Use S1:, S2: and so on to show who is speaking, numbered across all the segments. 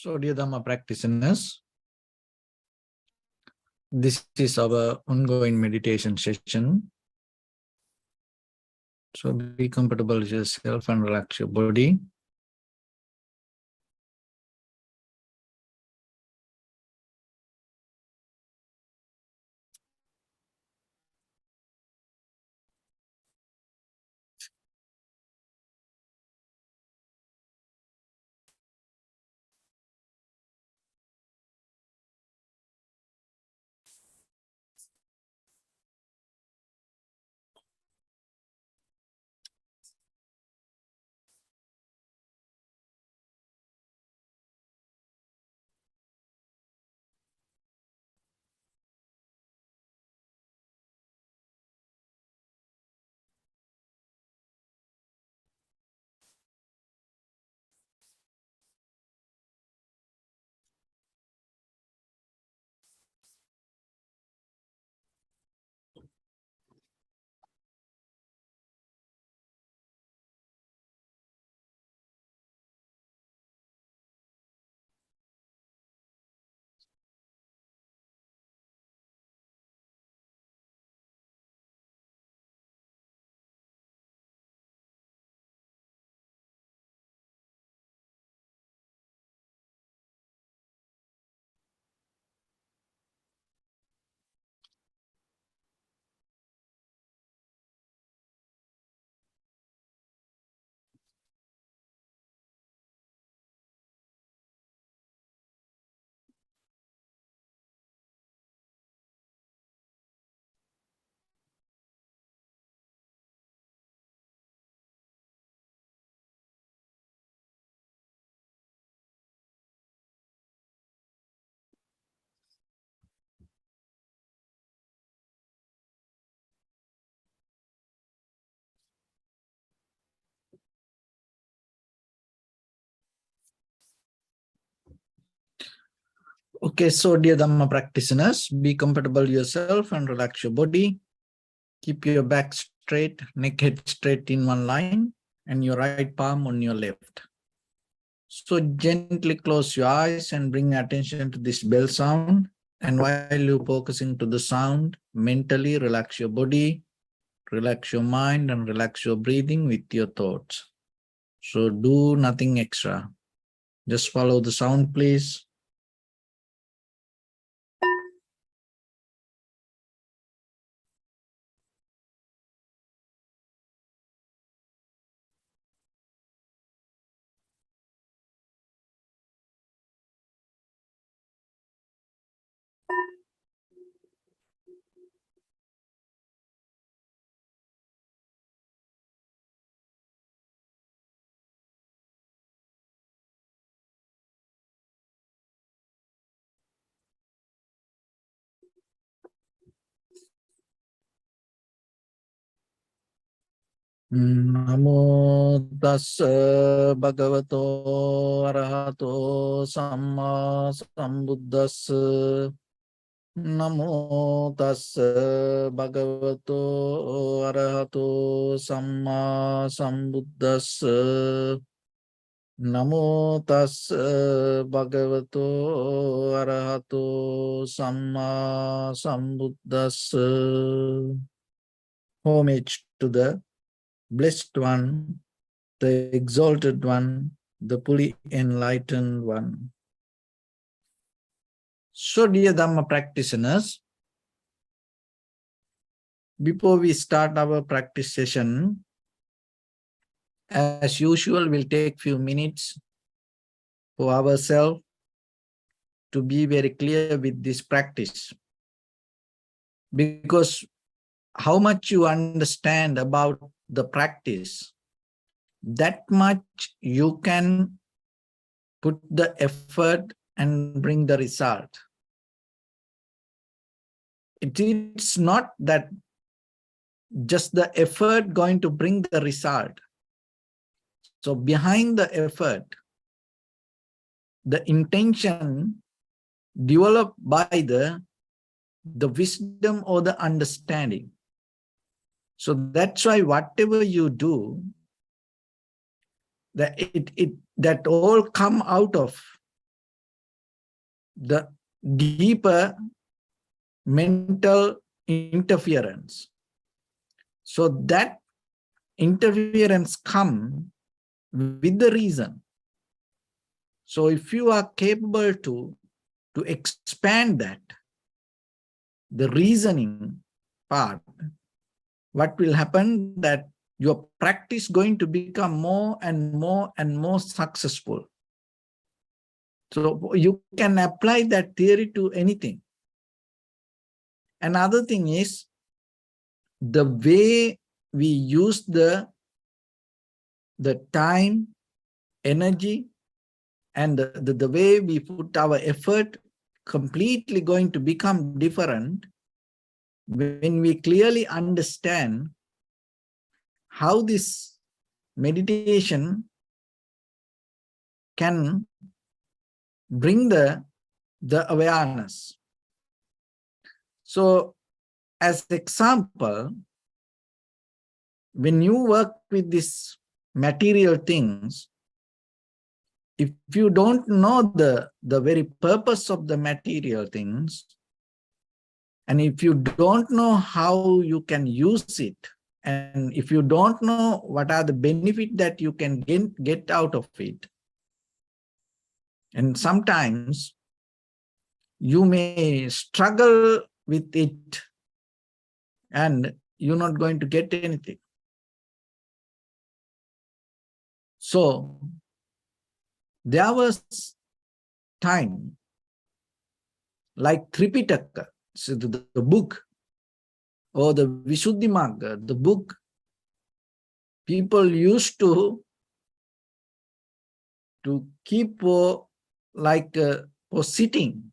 S1: So, dear Dhamma practitioners, this is our ongoing meditation session. So, be comfortable with yourself and relax your body. Okay, so dear Dhamma practitioners, be comfortable yourself and relax your body. Keep your back straight, neck head straight in one line, and your right palm on your left. So gently close your eyes and bring attention to this bell sound. And while you're focusing to the sound, mentally relax your body, relax your mind, and relax your breathing with your thoughts. So do nothing extra. Just follow the sound, please. Namo tassa bhagavato arahato samma sambuddhassa. Namo tassa bhagavato arahato samma sambuddhassa. Namo tassa bhagavato arahato samma sambuddhassa. Homage to the Blessed One, the Exalted One, the fully enlightened One. So, dear Dhamma practitioners, before we start our practice session, as usual, we'll take few minutes for ourselves to be very clear with this practice. Because how much you understand about the practice, that much you can put the effort and bring the result. It's not that just the effort going to bring the result. So behind the effort, the intention developed by the wisdom or the understanding. So that's why whatever you do, that all come out of the deeper mental interference. So that interference comes with the reason. So if you are capable to expand that, the reasoning part, what will happen that your practice going to become more and more and more successful. So you can apply that theory to anything. Another thing is the way we use the time, energy, and the way we put our effort completely going to become different when we clearly understand how this meditation can bring the awareness. So as example, when you work with these material things, if you don't know the very purpose of the material things, and if you don't know how you can use it, and if you don't know what are the benefits that you can get out of it, and sometimes you may struggle with it and you're not going to get anything. So there was time like Tripitaka, so the book, or the Visuddhimagga, the book, people used to keep for sitting,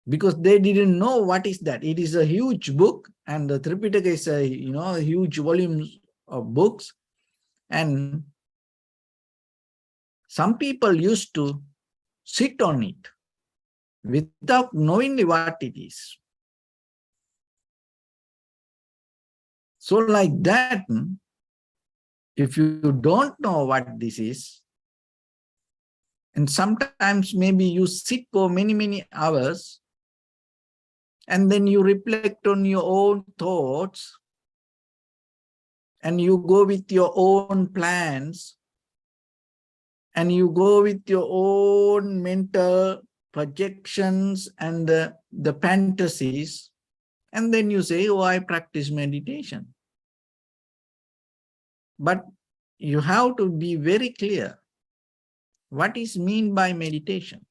S1: because they didn't know what is that. It is a huge book, and the Tripitaka is a huge volumes of books, and some people used to sit on it without knowing what it is. So like that, if you don't know what this is, and sometimes maybe you sit for many hours, and then you reflect on your own thoughts, and you go with your own plans, and you go with your own mental projections and the fantasies, and then you say, oh, I practice meditation. But you have to be very clear what is meant by meditation.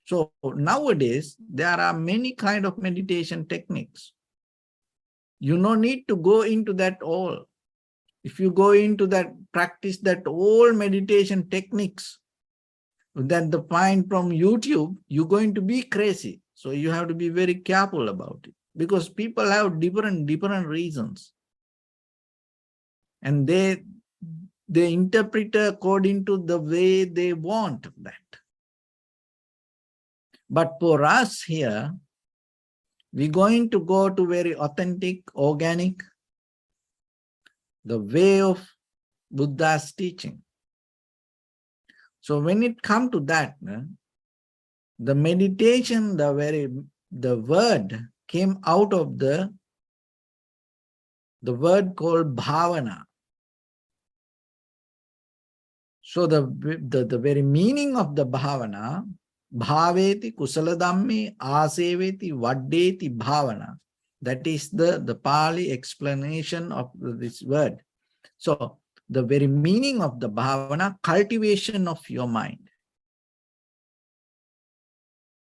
S1: So nowadays, there are many kind of meditation techniques. You no need to go into that all. If you go into that, practice that all meditation techniques that the find from YouTube, you're going to be crazy. So you have to be very careful about it, because people have different reasons, and they interpret according to the way they want that. But for us here, we're going to go to very authentic, organic, the way of Buddha's teaching. So when it comes to that, the meditation, the word came out of the word called bhavana. So the very meaning of the bhavana, bhaveti kusala dhamme aseveti vaddeti bhavana. That is the Pali explanation of this word. So the very meaning of the bhavana, cultivation of your mind.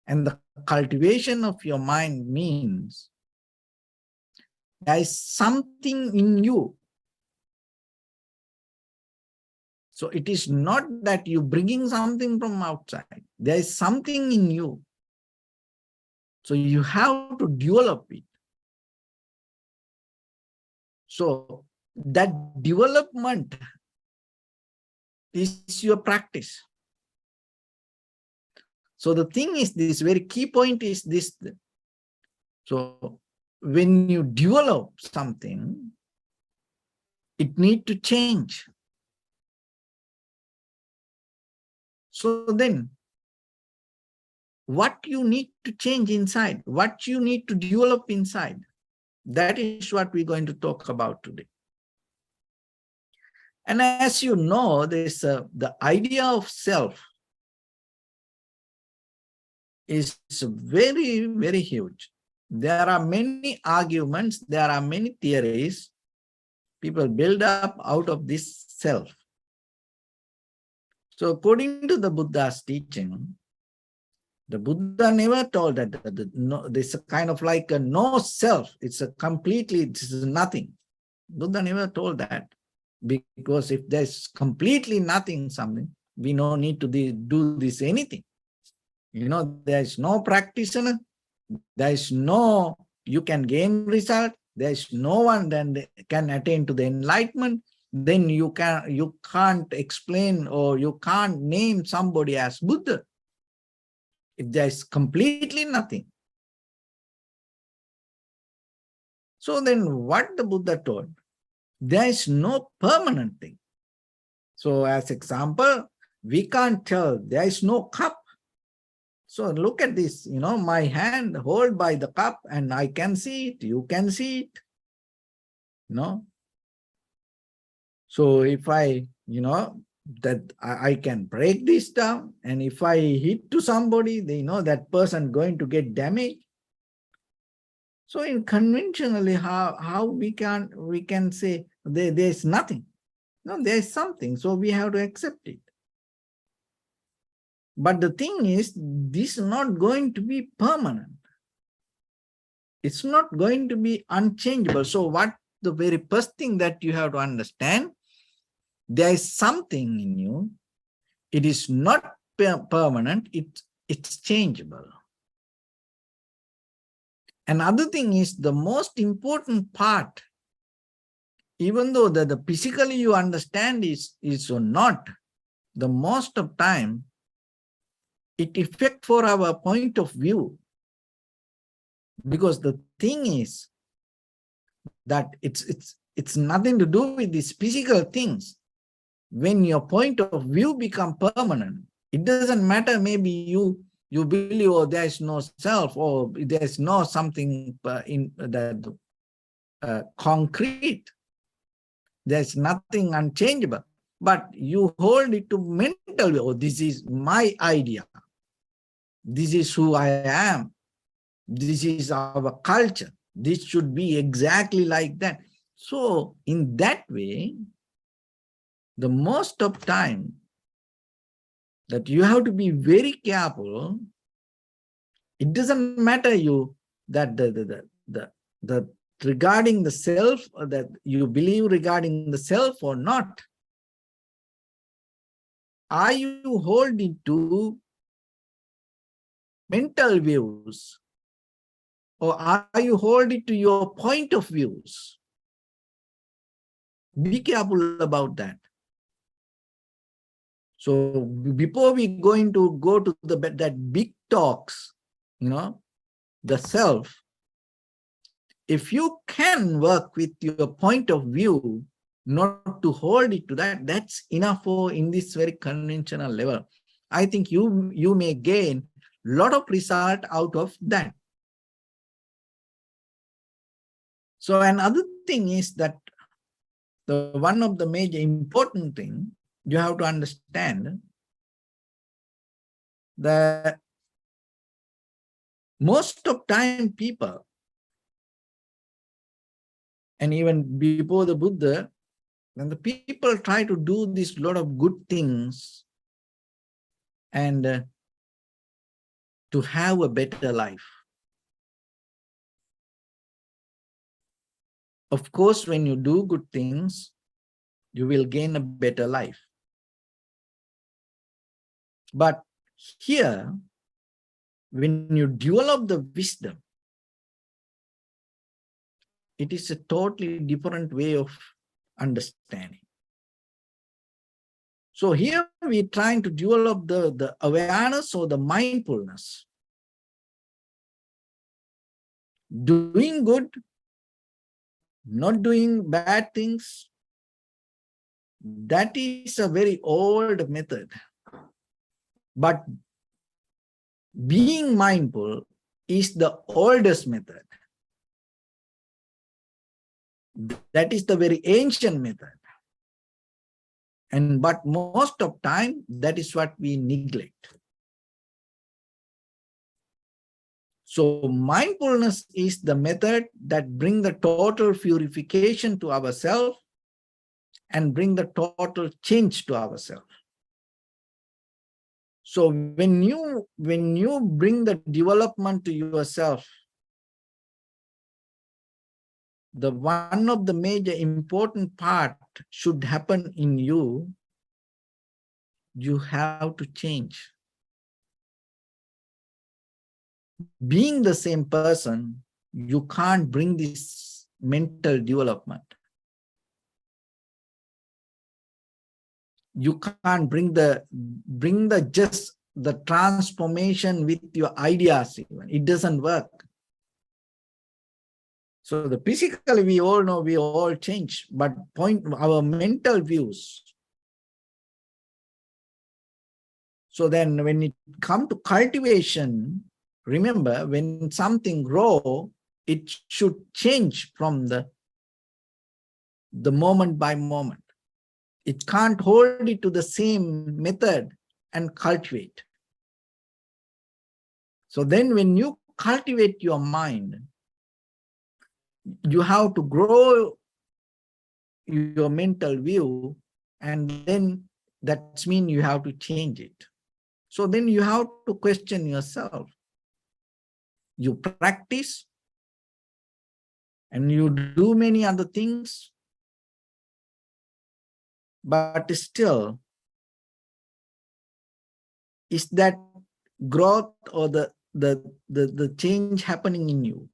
S1: And the cultivation of your mind means there is something in you. So it is not that you bringing something from outside. There is something in you. So you have to develop it. So that development is your practice. So the thing is, this very key point is this. So when you develop something, it needs to change. So then what you need to change inside, what you need to develop inside. That is what we're going to talk about today. And as you know, the idea of self is very, very huge. There are many arguments, there are many theories people build up out of this self. So according to the Buddha's teaching, the Buddha never told that this is kind of like a no self. It's a completely, this is nothing. Buddha never told that, because if there's completely nothing, something, we no need to do this anything. You know, there is no practitioner, there is no, you can gain result, there is no one then can attain to the enlightenment, then you can't explain or you can't name somebody as Buddha. If there is completely nothing. So then what the Buddha told? There is no permanent thing. So as example, we can't tell there is no cup. So look at this, you know, my hand hold by the cup and I can see it, you can see it, you know. So if I, you know, that I can break this down, and if I hit to somebody, they know that person going to get damaged. So in conventionally, how we can say there's nothing. No, there's something, so we have to accept it. But the thing is, this is not going to be permanent. It's not going to be unchangeable. So what the very first thing that you have to understand, there is something in you. It is not permanent, it's changeable. Another thing is the most important part, even though the physically you understand is or not, the most of time, it affects for our point of view. Because the thing is that it's nothing to do with these physical things. When your point of view become permanent, it doesn't matter, maybe you believe, oh, there is no self, or there is no something in the concrete. There's nothing unchangeable. But you hold it to mental, oh, this is my idea. This is who I am. This is our culture. This should be exactly like that. So in that way, the most of time that you have to be very careful. It doesn't matter you that the regarding the self, or that you believe regarding the self or not. Are you holding to mental views, or are you holding to your point of views? Be careful about that. So before we going to go to that big talks, you know, the self, if you can work with your point of view, not to hold it to that, that's enough for in this very conventional level. I think you may gain a lot of result out of that. So another thing is that the one of the major important thing you have to understand that most of time people, and even before the Buddha, when the people try to do this lot of good things and to have a better life. Of course, when you do good things, you will gain a better life. But here, when you develop the wisdom, it is a totally different way of understanding. So here we're trying to develop the awareness or the mindfulness. Doing good, not doing bad things, that is a very old method. But Being mindful is the oldest method. That is the very ancient method. But most of time, that is what we neglect. So mindfulness is the method that bring the total purification to ourselves and bring the total change to ourselves. So when you bring the development to yourself, the one of the major important part should happen in you, you have to change. Being the same person, you can't bring this mental development. You can't bring the just the transformation with your ideas even. It doesn't work. So the physically we all know we all change, but our mental views. So then when it comes to cultivation, remember when something grows, it should change from the moment by moment. It can't hold it to the same method and cultivate. So then when you cultivate your mind, you have to grow your mental view, and then that means you have to change it. So then you have to question yourself. You practice and you do many other things, but still, is that growth or the change happening in you?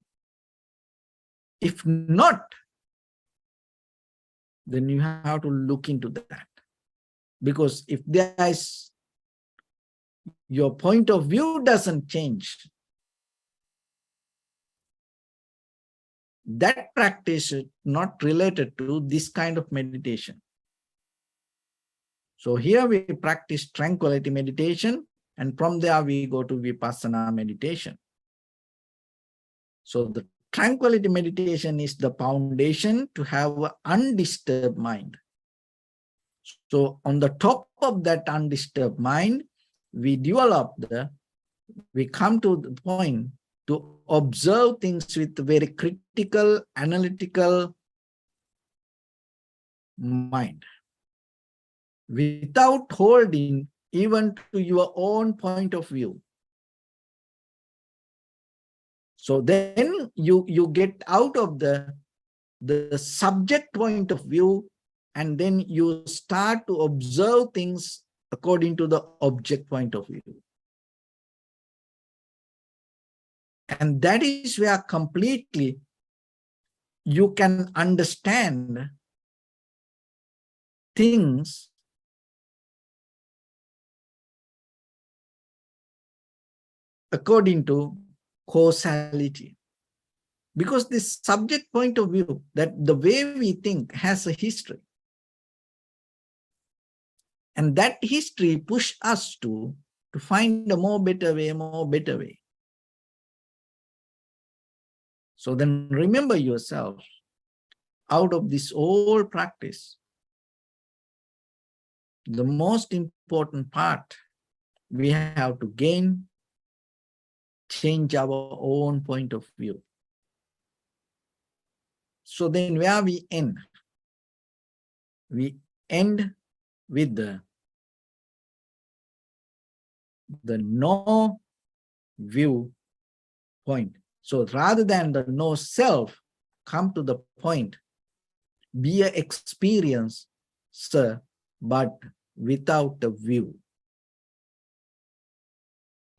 S1: If not, then you have to look into that. Because if there is, your point of view doesn't change, that practice is not related to this kind of meditation. So here we practice Tranquility Meditation, and from there we go to Vipassana Meditation. So the Tranquility Meditation is the foundation to have an undisturbed mind. So on the top of that undisturbed mind, we come to the point to observe things with very critical, analytical mind, without holding even to your own point of view. So then you get out of the subject point of view, and then you start to observe things according to the object point of view. And that is where completely you can understand things according to causality. Because this subject point of view, that the way we think has a history. And that history pushes us to find a more better way. So then remember yourself, out of this whole practice, the most important part, we have to change our own point of view. So then where we end? We end with the no view point. So rather than the no self, come to the point, be an experiencer, but without the view.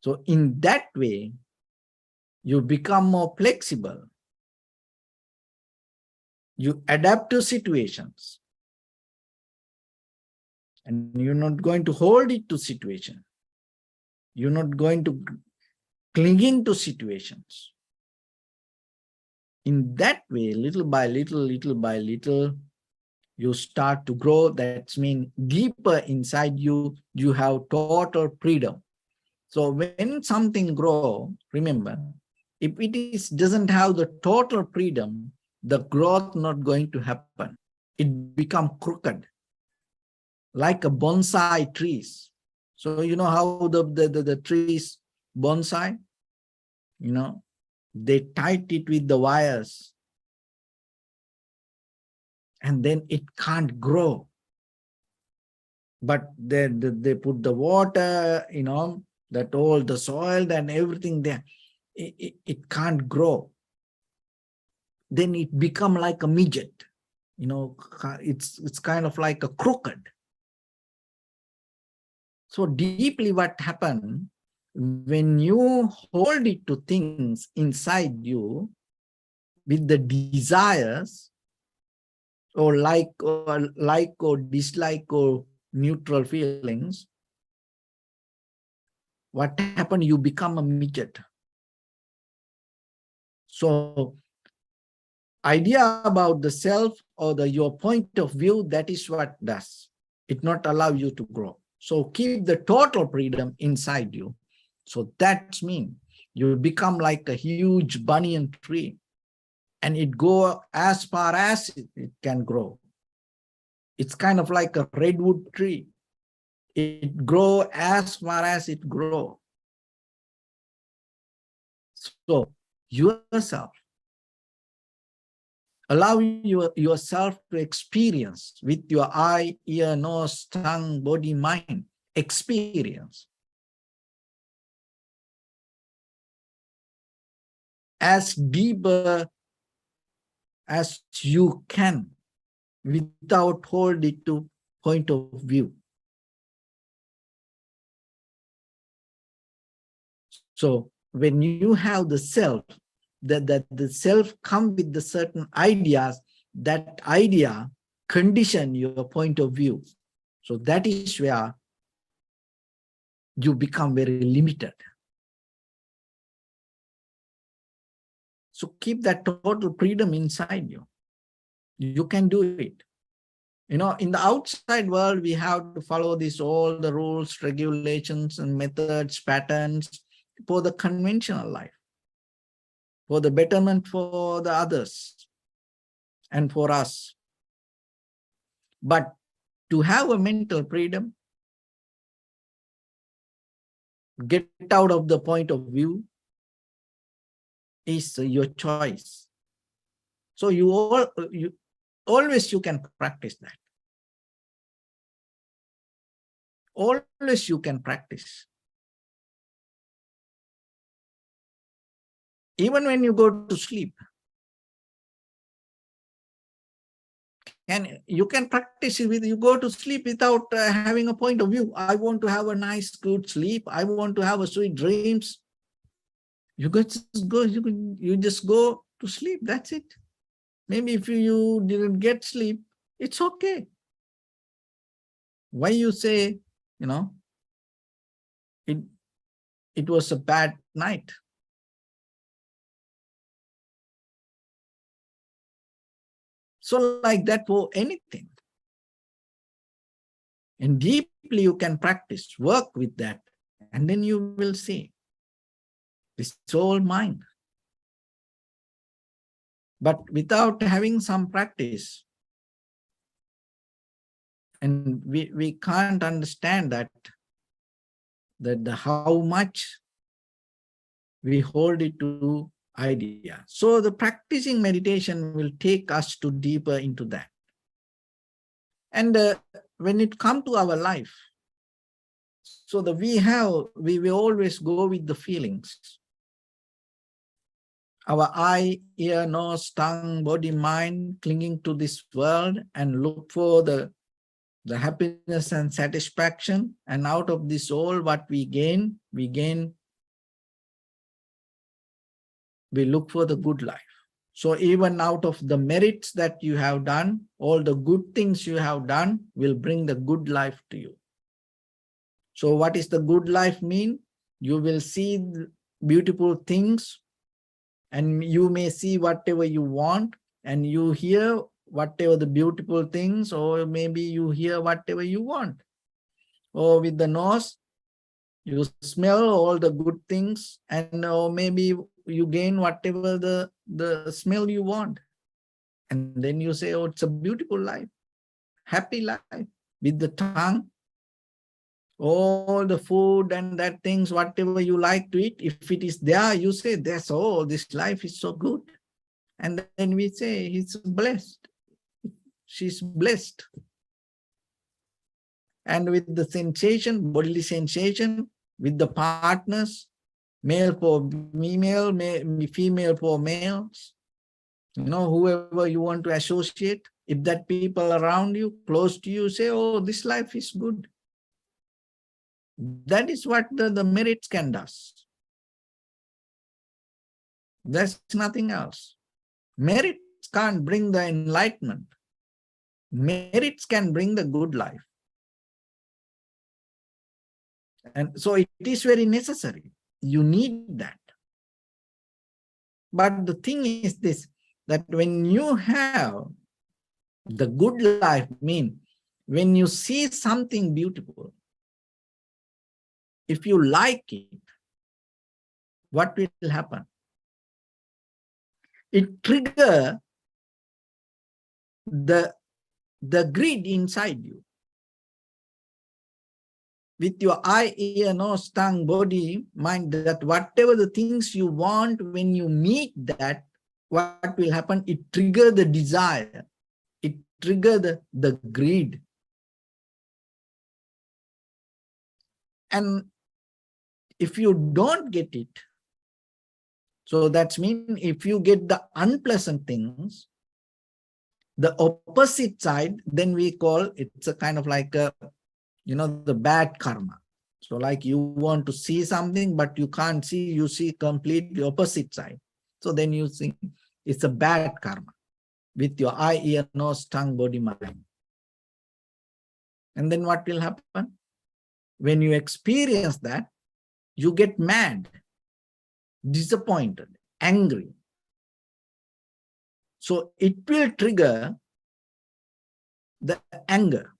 S1: So in that way, you become more flexible. You adapt to situations. And you're not going to hold it to situation. You're not going to cling into situations. In that way, little by little, you start to grow. That means deeper inside you, you have total freedom. So when something grows, remember, if it doesn't have the total freedom, the growth not going to happen. It become crooked, like a bonsai trees. So you know how the trees bonsai, you know, they tied it with the wires and then it can't grow. But they put the water, you know, that all the soil and everything there, it can't grow. Then it become like a midget, you know, it's kind of like a crooked. So deeply what happened when you hold it to things inside you with the desires or like or dislike or neutral feelings, what happened? You become a midget. So idea about the self or your point of view, that is what does. It not allow you to grow. So keep the total freedom inside you. So that means you become like a huge banyan tree and it go as far as it can grow. It's kind of like a redwood tree. It grow as far as it grow. So yourself, allow yourself to experience with your eye, ear, nose, tongue, body, mind. Experience as deeper as you can without holding to point of view. So when you have the self, that the self come with the certain ideas, that idea condition your point of view. So that is where you become very limited. So keep that total freedom inside you. You can do it. You know, in the outside world, we have to follow all the rules, regulations, and methods, patterns for the conventional life, for the betterment for the others and for us. But to have a mental freedom, get out of the point of view is your choice. So always you can practice that. Always you can practice. Even when you go to sleep, and you can practice it with, you go to sleep without having a point of view. I want to have a nice, good sleep. I want to have a sweet dreams. You just go to sleep. That's it. Maybe if you didn't get sleep, it's okay. Why you say, you know, it was a bad night? So like that for anything. And deeply you can practice, work with that, and then you will see it's all mind. But without having some practice, and we can't understand that how much we hold it to idea. So the practicing meditation will take us to deeper into that. And when it comes to our life, so we always go with the feelings. Our eye, ear, nose, tongue, body, mind, clinging to this world and look for the happiness and satisfaction. And out of this all, what we look for the good life. So even out of the merits that you have done, all the good things you have done will bring the good life to you. So what is the good life mean? You will see beautiful things and you may see whatever you want, and you hear whatever the beautiful things, or maybe you hear whatever you want. Or with the nose, You smell all the good things, and maybe you gain whatever the smell you want. And then you say, oh, it's a beautiful life, happy life, with the tongue, all the food and that things, whatever you like to eat, if it is there, you say, that's all, this life is so good. And then we say, he's blessed, she's blessed. And with the sensation, bodily sensation, with the partners, male for female, female for males, whoever you want to associate, if that people around you, close to you, say, oh, this life is good. That is what the merits can do. There's nothing else. Merits can't bring the enlightenment. Merits can bring the good life. And so it is very necessary. You need that. But the thing is this, that when you have the good life, when you see something beautiful, if you like it, what will happen? It triggers the greed inside you. With your eye, ear, nose, tongue, body, mind, that whatever the things you want, when you meet that, what will happen? It triggers the desire. It triggers the greed. And if you don't get it, so that means if you get the unpleasant things, the opposite side, then we call it's a kind of like a, the bad karma. So like you want to see something, but you can't see, you see completely opposite side. So then you see it's a bad karma with your eye, ear, nose, tongue, body, mind. And then what will happen? When you experience that, you get mad, disappointed, angry. So it will trigger the anger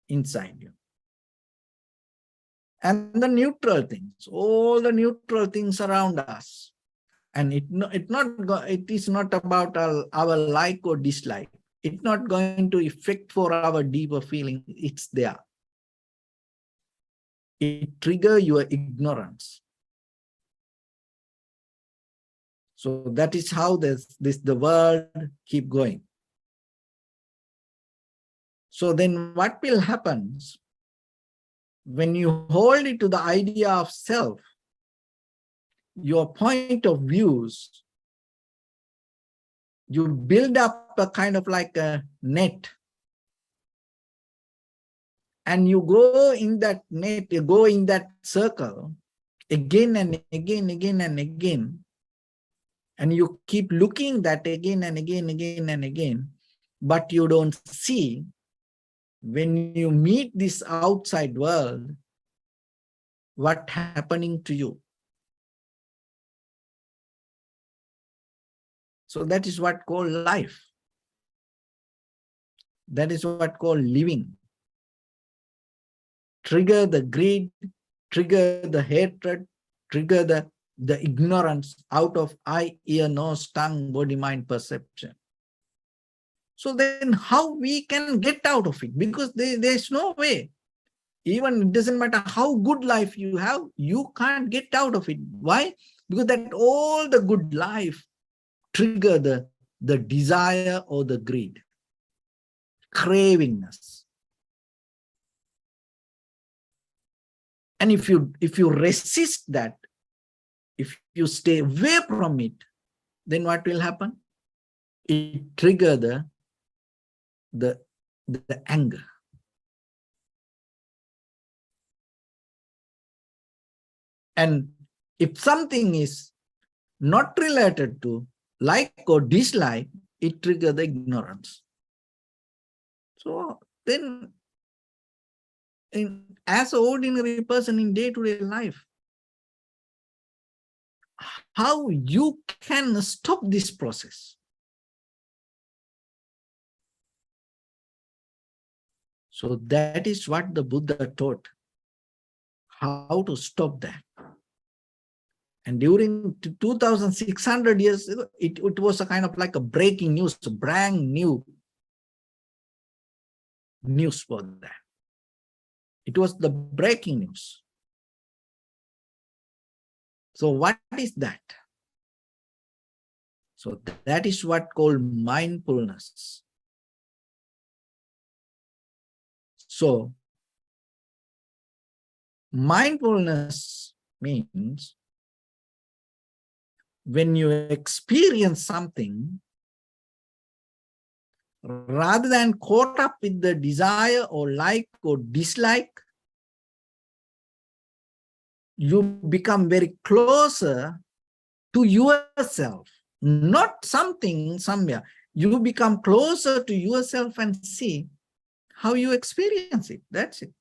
S1: inside you. And the neutral things, all the neutral things around us. And it is not about our like or dislike. It's not going to affect for our deeper feeling. It's there. It triggers your ignorance. So that is how the world keep going. So then what will happen when you hold it to the idea of self, your point of views, you build up a kind of like a net, and you go in that net, you go in that circle again and again, again and again, and you keep looking that again and again, again and again, but you don't see when you meet this outside world, what happening to you. So that is what called life. That is what called living. Trigger the greed, trigger the hatred, trigger the ignorance out of eye, ear, nose, tongue, body, mind, perception. So then how we can get out of it? Because there's no way. Even it doesn't matter how good life you have, you can't get out of it. Why? Because that all the good life trigger the desire or the greed, cravingness. And if you resist that, if you stay away from it, then what will happen? It trigger the anger. And if something is not related to like or dislike, it triggers the ignorance. So then, as an ordinary person in day-to-day life, how you can stop this process? So that is what the Buddha taught. how to stop that. And during 2,600 years, it was a kind of like a breaking news, a brand new news for that. It was the breaking news. So what is that? So that is what called mindfulness. So mindfulness means when you experience something, rather than caught up with the desire or like or dislike, you become very closer to yourself, not something somewhere. You become closer to yourself and see how you experience it. That's it.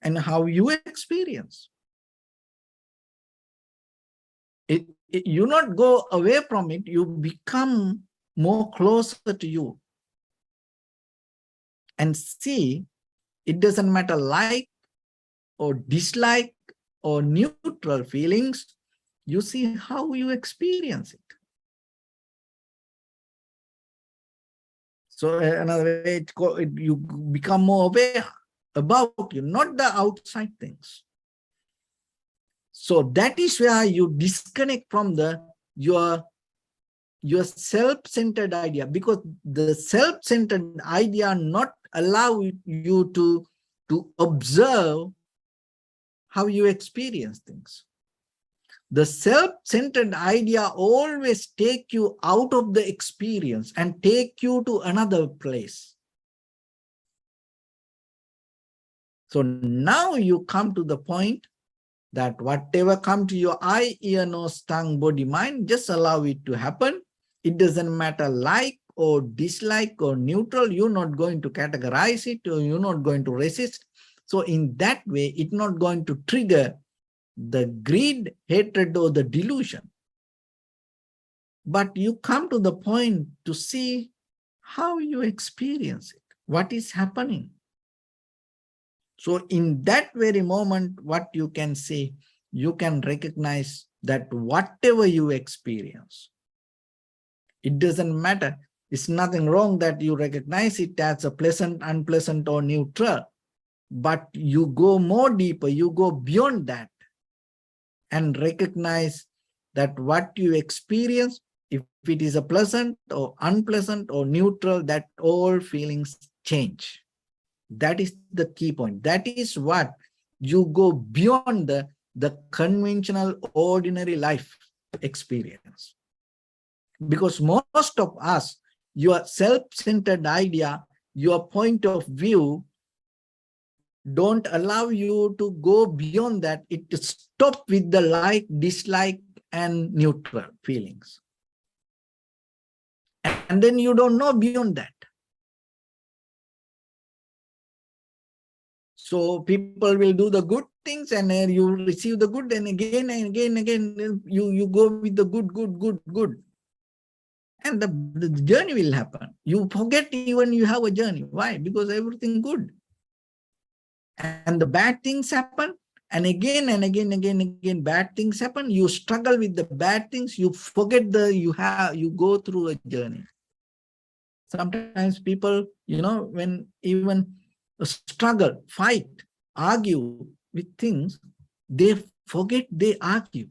S1: And how you experience. You not go away from it, you become more closer to you. And see, it doesn't matter like or dislike or neutral feelings, you see how you experience it. So another way, you become more aware about you, not the outside things. So that is where you disconnect from your self-centered idea, because the self-centered idea not allow you to observe how you experience things. The self-centered idea always take you out of the experience and take you to another place. So now you come to the point that whatever come to your eye, ear, nose, tongue, body, mind, just allow it to happen. It doesn't matter like or dislike or neutral. You're not going to categorize it, or you're not going to resist. So in that way, it's not going to trigger the greed, hatred, or the delusion. But you come to the point to see how you experience it, what is happening. So in that very moment, what you can see, you can recognize that whatever you experience, it doesn't matter. It's nothing wrong that you recognize it as a pleasant, unpleasant, or neutral. But you go more deeper, you go beyond that and recognize that what you experience, if it is a pleasant or unpleasant or neutral, that all feelings change. That is the key point. That is what you go beyond the conventional, ordinary life experience. Because most of us, your self-centered idea, your point of view, don't allow you to go beyond that. It stops with the like, dislike, and neutral feelings. And then you don't know beyond that. So people will do the good things and you receive the good, and again and again and again, you go with the good. And the journey will happen. You forget even you have a journey. Why? Because everything good. And the bad things happen, and again and again, bad things happen. You struggle with the bad things. You forget you go through a journey. Sometimes people, when even struggle, fight, argue with things, they forget they argue.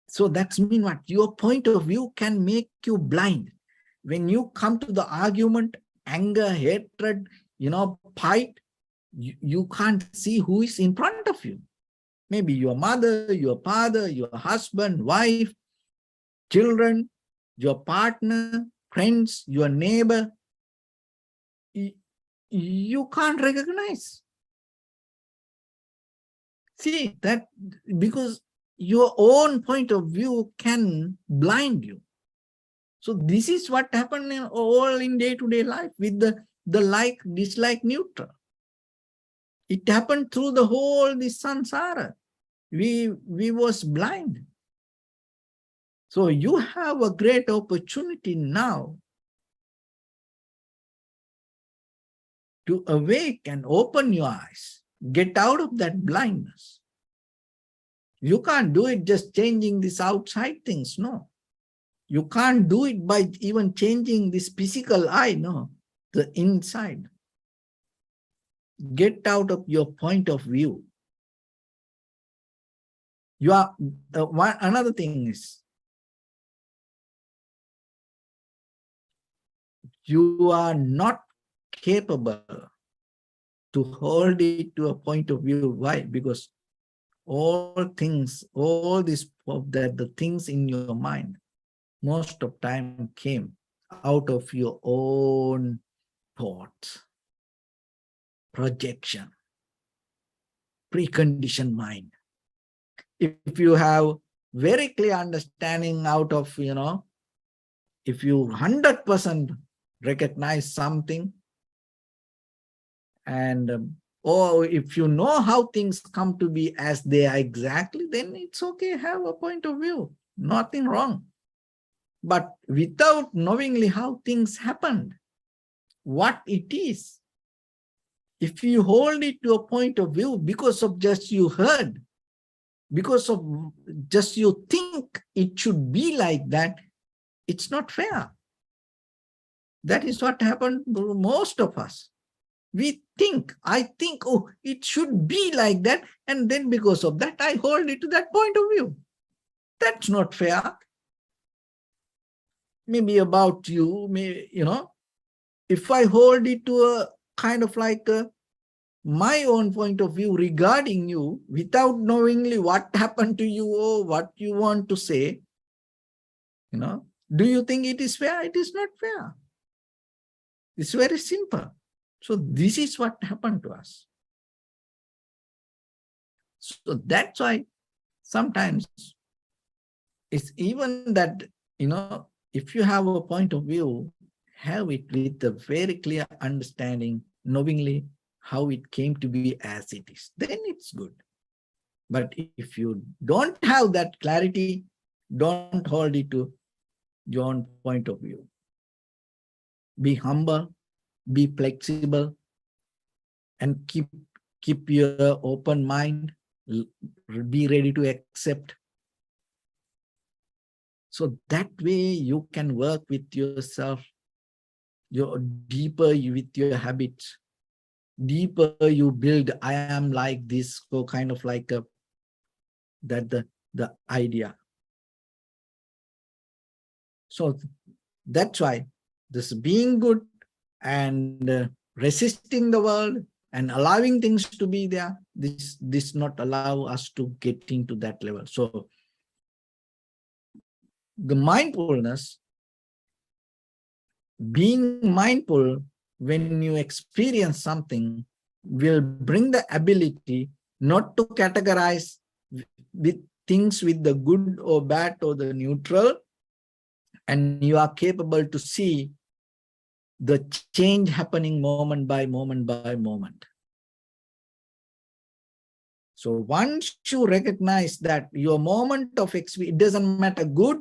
S1: So that's mean what? Your point of view can make you blind. When you come to the argument, anger, hatred, fight, you can't see who is in front of you. Maybe your mother, your father, your husband, wife, children, your partner, friends, your neighbor. You can't recognize. See that, because your own point of view can blind you. So this is what happened in day-to-day life with the like, dislike, neutral. It happened through the whole this samsara. We was blind. So you have a great opportunity now to awake and open your eyes. Get out of that blindness. You can't do it just changing these outside things, no. You can't do it by even changing this physical eye, no. The inside. Get out of your point of view. You are, another thing is, you are not capable to hold it to a point of view. Why? Because all things, all this, the things in your mind, most of time came out of your own thoughts, projection, preconditioned mind. If you have very clear understanding out of, if you 100% recognize something, and or if you know how things come to be as they are exactly, then it's okay, have a point of view, nothing wrong. But without knowingly how things happened, what it is, if you hold it to a point of view because of just you heard, because of just you think it should be like that, it's not fair. That is what happened to most of us. We think, I think, oh, it should be like that, and then because of that, I hold it to that point of view. That's not fair. Maybe about you, if I hold it to a kind of like my own point of view regarding you, without knowingly what happened to you or what you want to say, do you think it is fair? It is not fair. It's very simple. So this is what happened to us. So that's why sometimes it's even that, if you have a point of view, have it with a very clear understanding, knowingly how it came to be as it is, then it's good. But if you don't have that clarity, don't hold it to your own point of view. Be humble, be flexible, and keep your open mind, be ready to accept. So that way you can work with yourself, deeper with your habits, deeper you build, I am like this, so kind of like the idea. So that's why this being good and resisting the world and allowing things to be there, this not allow us to get into that level. So the mindfulness, being mindful when you experience something, will bring the ability not to categorize with things with the good or bad or the neutral, and you are capable to see the change happening moment by moment by moment. So once you recognize that your moment of experience, it doesn't matter good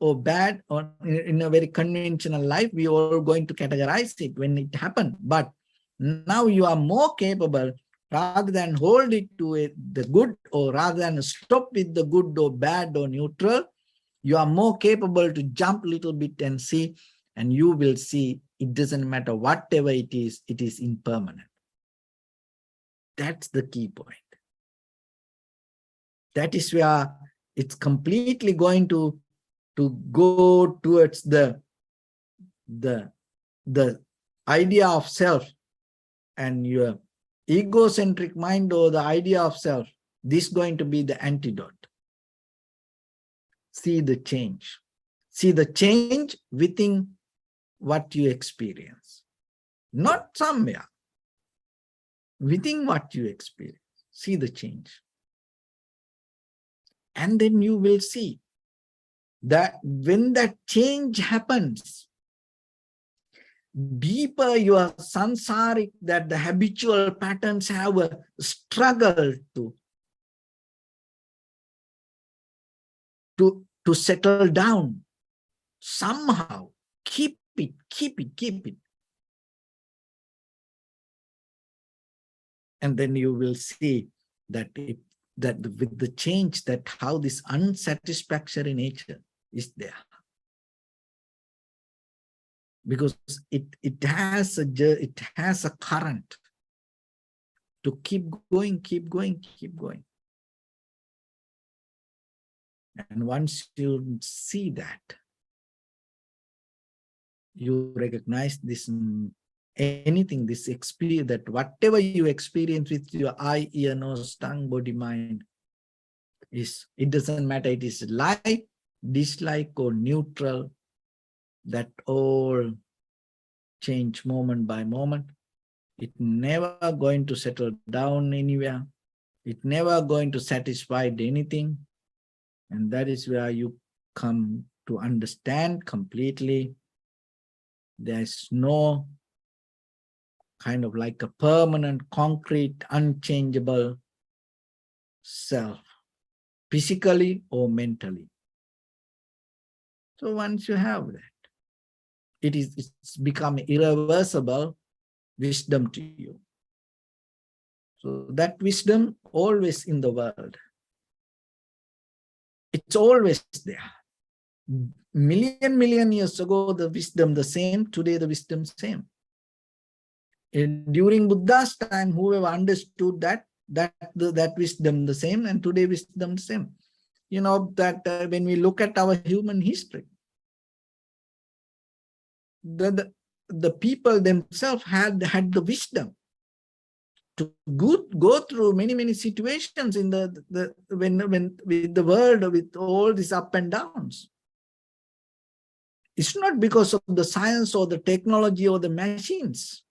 S1: or bad, or in a very conventional life, we are going to categorize it when it happened. But now you are more capable, rather than hold it to the good, or rather than stop with the good or bad or neutral, you are more capable to jump a little bit and see, and you will see it doesn't matter whatever it is impermanent. That's the key point. That is where it's completely going to go towards the idea of self, and your egocentric mind or the idea of self. This is going to be the antidote. See the change. See the change within what you experience. Not somewhere. Within what you experience. See the change. And then you will see that when that change happens, deeper your samsaric, that the habitual patterns have a struggle to settle down. Somehow, keep it. And then you will see that with the change, that how this unsatisfactory nature is there. Because it has a current to keep going, keep going, keep going. And once you see that, you recognize this anything, this experience, that whatever you experience with your eye, ear, nose, tongue, body, mind, it doesn't matter, it is like, dislike, or neutral, that all change moment by moment. It never going to settle down anywhere. It never going to satisfy anything. And that is where you come to understand completely. There's no kind of like a permanent, concrete, unchangeable self, physically or mentally. So once you have that, it's become irreversible wisdom to you. So that wisdom always in the world. It's always there. Million years ago, the wisdom the same. Today, the wisdom same. During Buddha's time, whoever understood that wisdom the same, and today wisdom the same. You know that when we look at our human history, the people themselves had the wisdom to go through many situations in when with the world, with all these up and downs. It's not because of the science or the technology or the machines.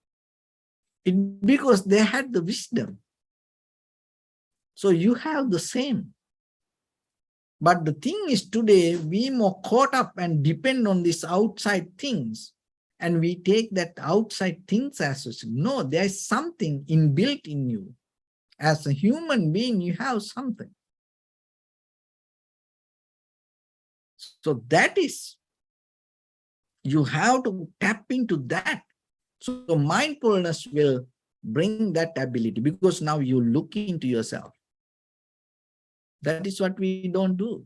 S1: It's because they had the wisdom. So you have the same. But the thing is, today we more caught up and depend on these outside things. And we take that outside things as such. No, there is something inbuilt in you. As a human being, you have something. So that is, you have to tap into that. So mindfulness will bring that ability, because now you look into yourself. That is what we don't do.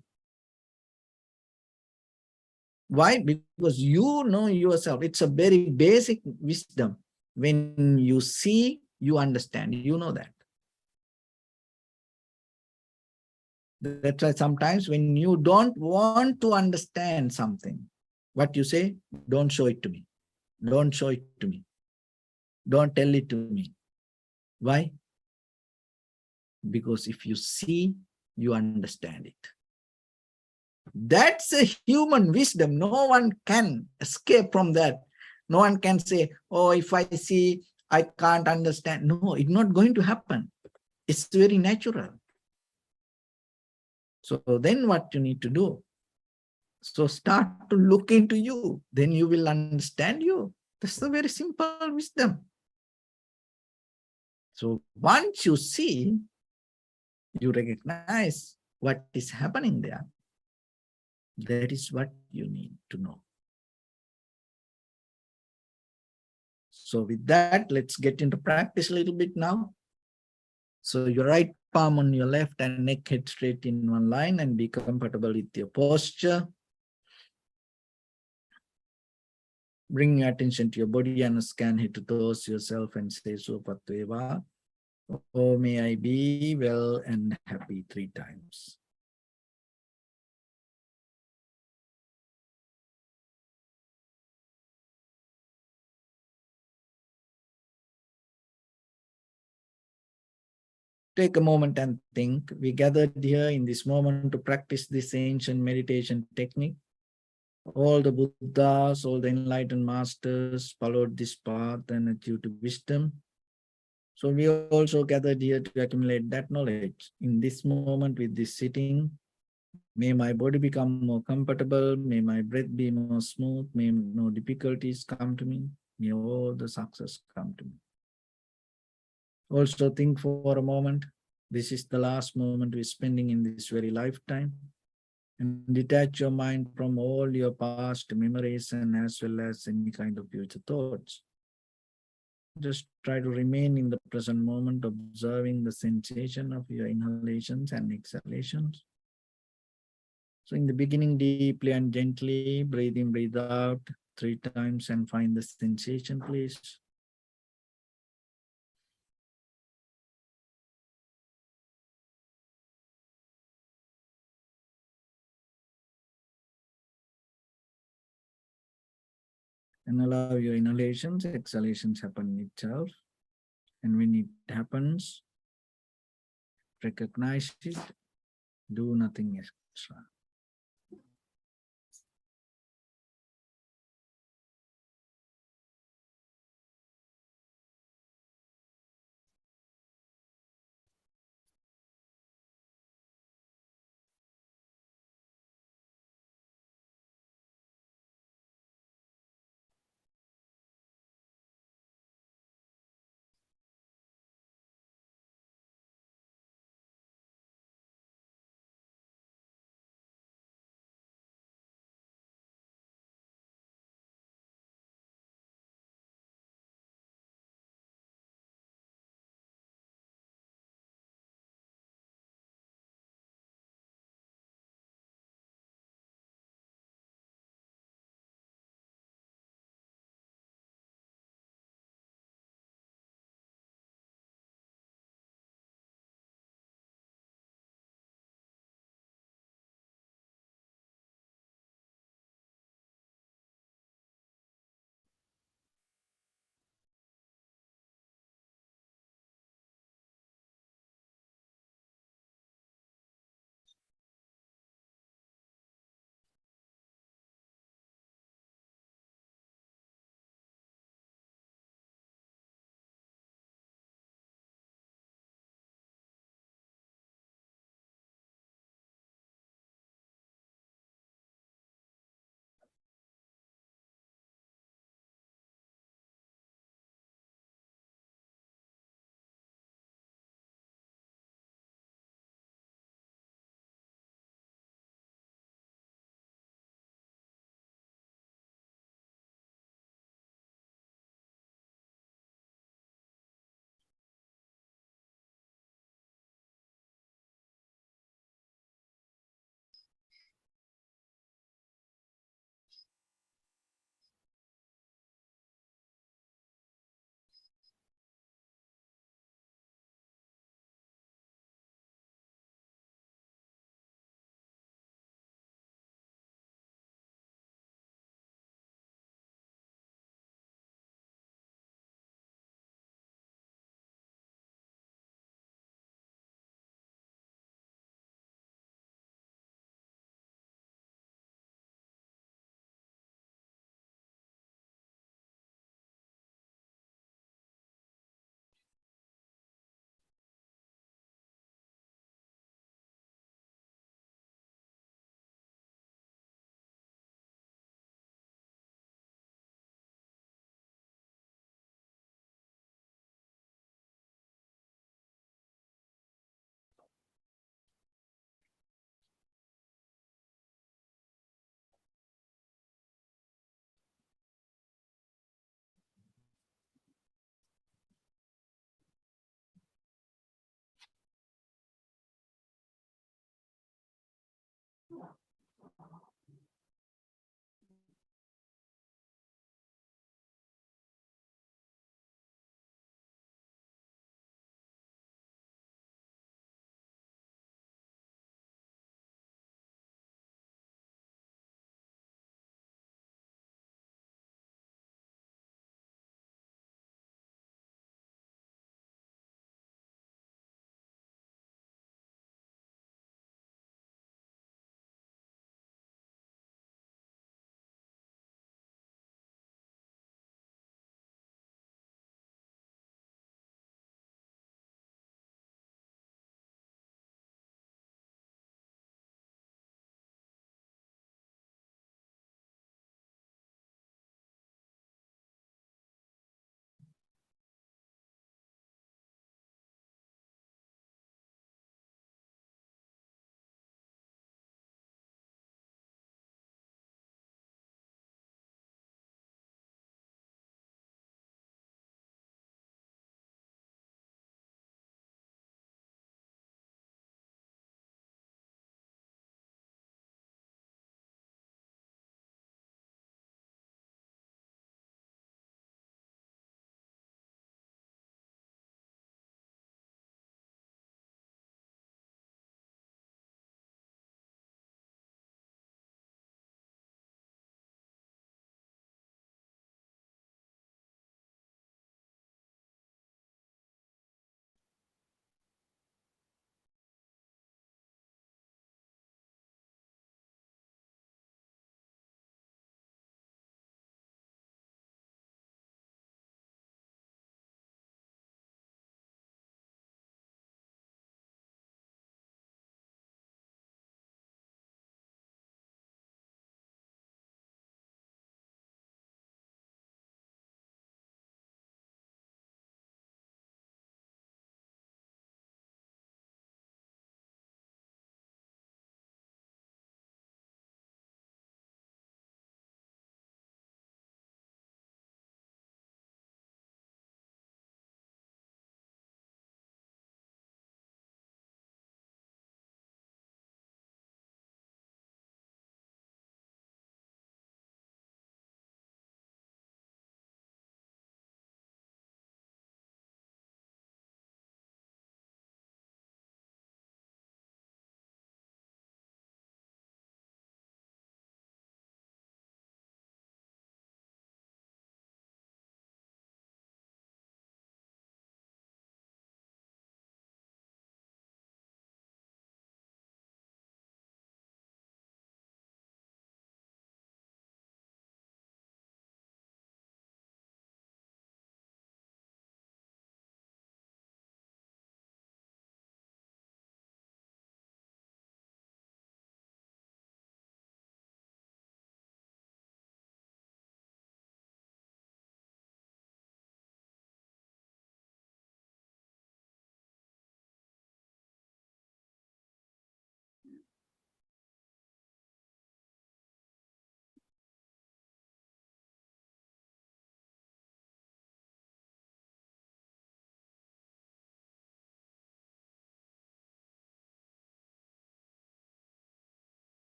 S1: Why? Because you know yourself. It's a very basic wisdom. When you see, you understand. You know that. That's why sometimes when you don't want to understand something, what you say, don't show it to me. Don't show it to me. Don't tell it to me. Why? Because if you see, you understand it. That's a human wisdom. No one can escape from that. No one can say, oh, if I see, I can't understand. No, it's not going to happen. It's very natural. So then what you need to do? So start to look into you. Then you will understand you. That's a very simple wisdom. So once you see, you recognize what is happening there. That is what you need to know. So with that, let's get into practice a little bit now. So your right palm on your left and neck head straight in one line, and be comfortable with your posture. Bring your attention to your body and scan head to toes yourself and say Sopatveva. Oh, may I be well and happy 3 times. Take a moment and think. We gathered here in this moment to practice this ancient meditation technique. All the Buddhas, all the enlightened masters followed this path and achieved wisdom. So we also gathered here to accumulate that knowledge. In this moment with this sitting, may my body become more comfortable, may my breath be more smooth, may no difficulties come to me, may all the success come to me. Also think for a moment, this is the last moment we're spending in this very lifetime. And detach your mind from all your past memories and as well as any kind of future thoughts. Just try to remain in the present moment, observing the sensation of your inhalations and exhalations. So in the beginning, deeply and gently, breathe in, breathe out 3 times and find the sensation, please. And allow your inhalations, exhalations happen itself. And when it happens, recognize it, do nothing extra.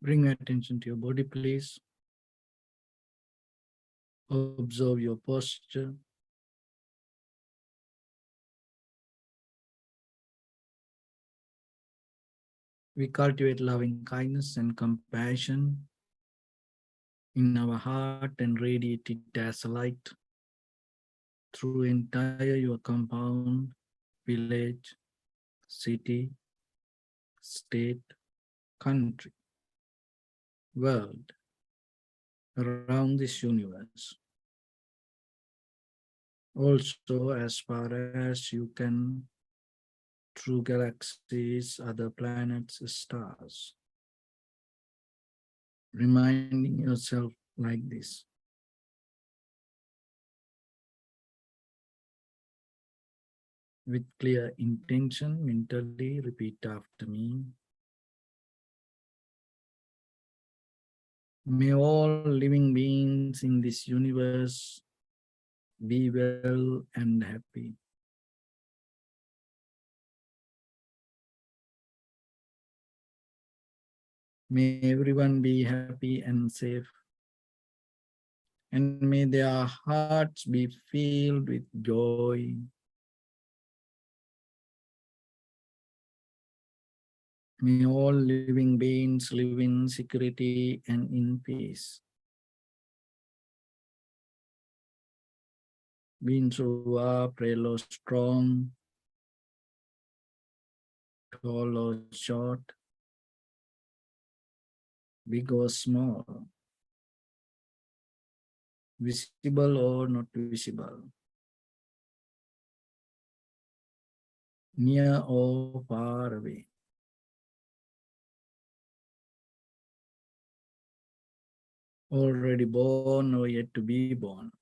S1: Bring your attention to your body, please. Observe your posture. We cultivate loving kindness and compassion in our heart and radiate it as a light through entire your compound, village, city, state, country, world, around this universe. Also, as far as you can, through galaxies, other planets, stars. Reminding yourself like this. With clear intention, mentally repeat after me. May all living beings in this universe be well and happy. May everyone be happy and safe. And may their hearts be filled with joy. May all living beings live in security and in peace. Beings who are frail or strong, tall or short, big or small, visible or not visible, near or far away. Already born or yet to be born.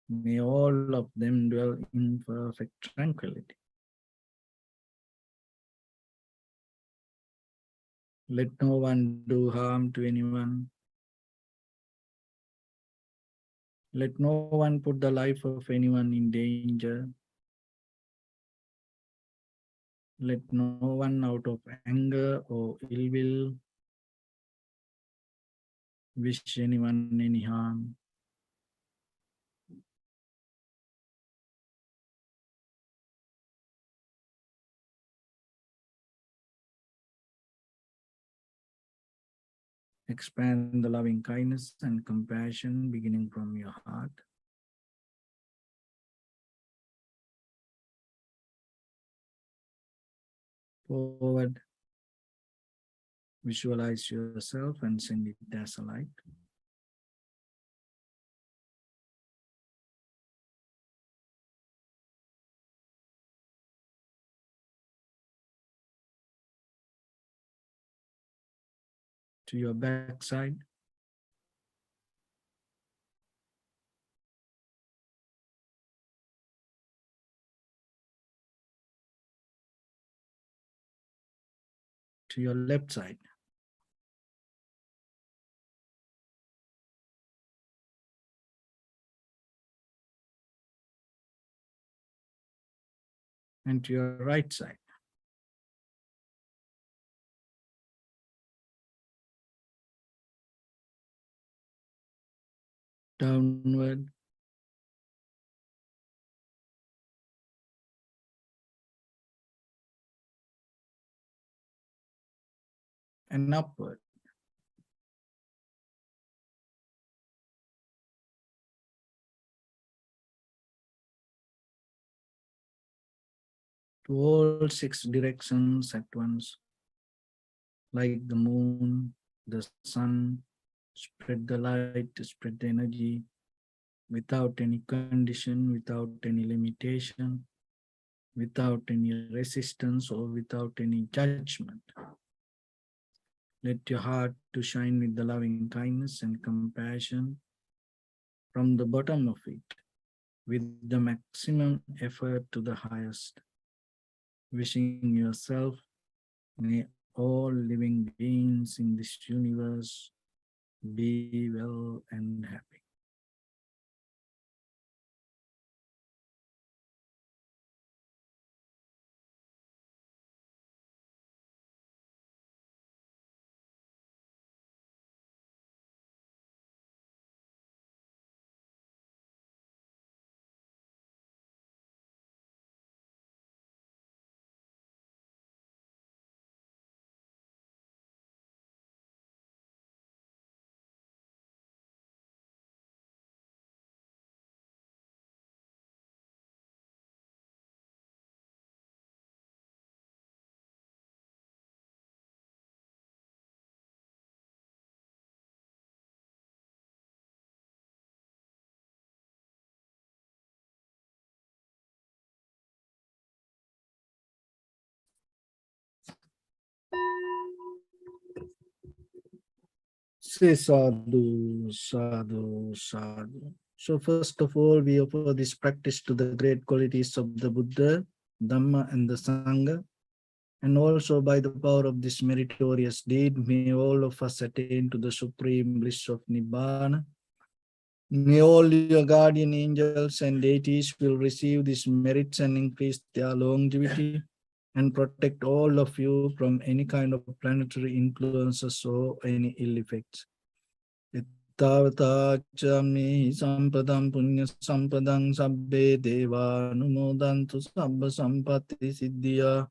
S1: May all of them dwell in perfect tranquility. Let no one do harm to anyone. Let no one put the life of anyone in danger. Let no one out of anger or ill will wish anyone any harm. Expand the loving kindness and compassion beginning from your heart. Forward, visualize yourself and send it as a light. To your backside. To your left side. And to your right side. Downward. And upward. To all six directions at once. Like the moon, the sun, spread the light, spread the energy without any condition, without any limitation, without any resistance or without any judgment. Let your heart to shine with the loving kindness and compassion from the bottom of it, with the maximum effort to the highest. Wishing yourself, may all living beings in this universe be well and happy. Say sadhu, sadhu, sadhu. So first of all, we offer this practice to the great qualities of the Buddha, Dhamma and the Sangha. And also by the power of this meritorious deed, may all of us attain to the supreme bliss of Nibbana. May all your guardian angels and deities will receive these merits and increase their longevity and protect all of you from any kind of planetary influences or any ill effects. Ittavata chami sampadam punya sampadam sabbe deva numodantu sabba sampatti siddhya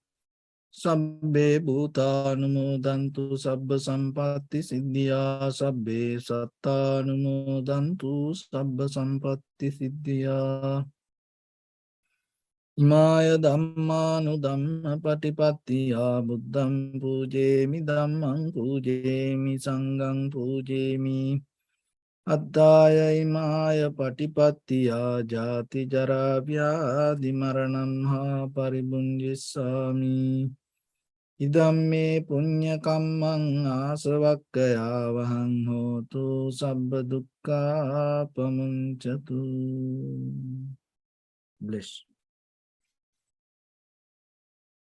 S1: sabbe bhuta numodantu sabba sampatti siddhya sabbe satta numodantu sabba sampatti siddhya. Imaya dhammanu dhamma patipattiya buddham pujemi dhammam pujemi sangham pujemi. Addaya imaya patipattiya jati jara vyadhi maranam ha paribunjissami. Idam me punya kammang asavakkaya vahang hotu sabba dukkha pamunchatu. Bless.